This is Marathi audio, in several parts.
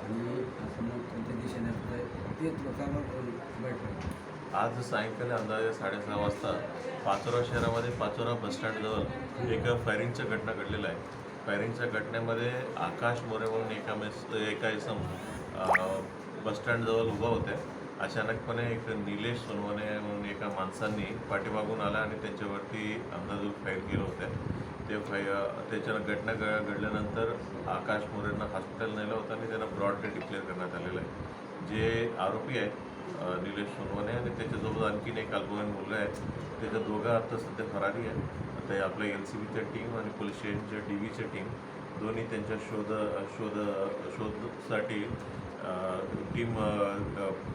आणि असं मग कोणत्या दिशेने असतं तेच लोकांवर वाईट वाटतं. आज सायंकाळी अंदाजे 6:30 वाजता पाचोरा शहरामध्ये पाचोरा बसस्टँडजवळ एका फायरिंगच्या घटना घडलेल्या आहे. फायरिंगच्या घटनेमध्ये आकाश मोरे म्हणून एका इसम बसस्टँडजवळ उभा होते. अचानकपणे एक निलेश सोनवणे म्हणून एका माणसांनी पाठीमागून आला आणि त्यांच्यावरती अंदाजून फायर केलं होतं. त्याच्या घटना घडल्यानंतर आकाश मोरेंना हॉस्पिटल नेलं होतं आणि त्यांना ब्रॉड डेथ डिक्लेअर करण्यात आलेलं आहे. जे आरोपी आहेत निलेश सोनवणे आणि त्याच्यासोबत आणखीन एक अल्पवयीन मुलगा आहे. त्याच्या दोघं आता सध्या फरारी आहे. आता आपल्या LCBच्या टीम आणि पोलीस स्टेशनच्या DBच्या टीम दोन्ही त्यांच्या शोधसाठी टीम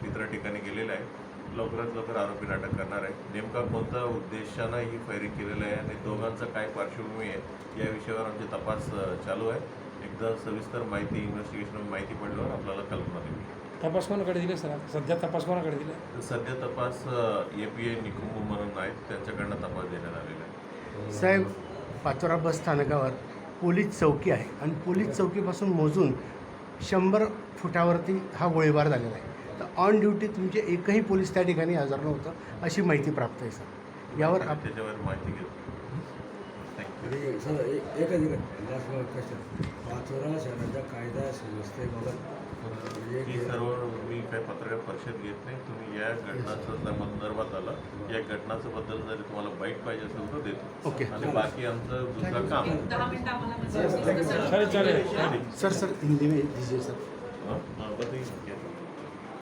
इतर ठिकाणी गेलेलं आहे. लवकरात लवकर आरोपीला अटक करणार आहे. नेमका कोणत्या उद्देशानं ही फायरिंग केलेलं आहे आणि दोघांचा काय पार्श्वभूमी आहे या विषयावर आमचे तपास चालू आहे. एकदा सविस्तर माहिती इन्व्हेस्टिगेशन माहिती पडल्यावर आपल्याला कल्पना देऊ. तपास कोणाकडे दिले सर? सध्या तपास कोणाकडे दिला? सध्या तपास API निकुंभ म्हणून आहेत, त्यांच्याकडनं तपास देण्यात आलेला आहे. साहेब, पाचोरा बस स्थानकावर पोलीस चौकी आहे आणि पोलीस चौकीपासून मोजून 100 फुटावरती हा गोळीबार झालेला आहे. तर ऑन ड्युटी तुमचे एकही पोलीस त्या ठिकाणी हजर नव्हतं अशी माहिती प्राप्त आहे सर. यावर त्याच्यावर माहिती घेतो. थँक्यू. आणि सर एकच लास्ट क्वेश्चन, पाचोरा शहराच्या कायदा सुव्यवस्थेबाबत ही सर्व मी काही पत्रकार परिषद घेत नाही. तुम्ही या घटनाचं संदर्भात आला, या घटनाचं बद्दल जरी तुम्हाला बाईट पाहिजे असेल तर देतो. ओके. आणि बाकी आमचं दुसरं काम. 10 मिनिटं आम्हाला चालेल. सर हिंदी में दीजिए सर. बताइए.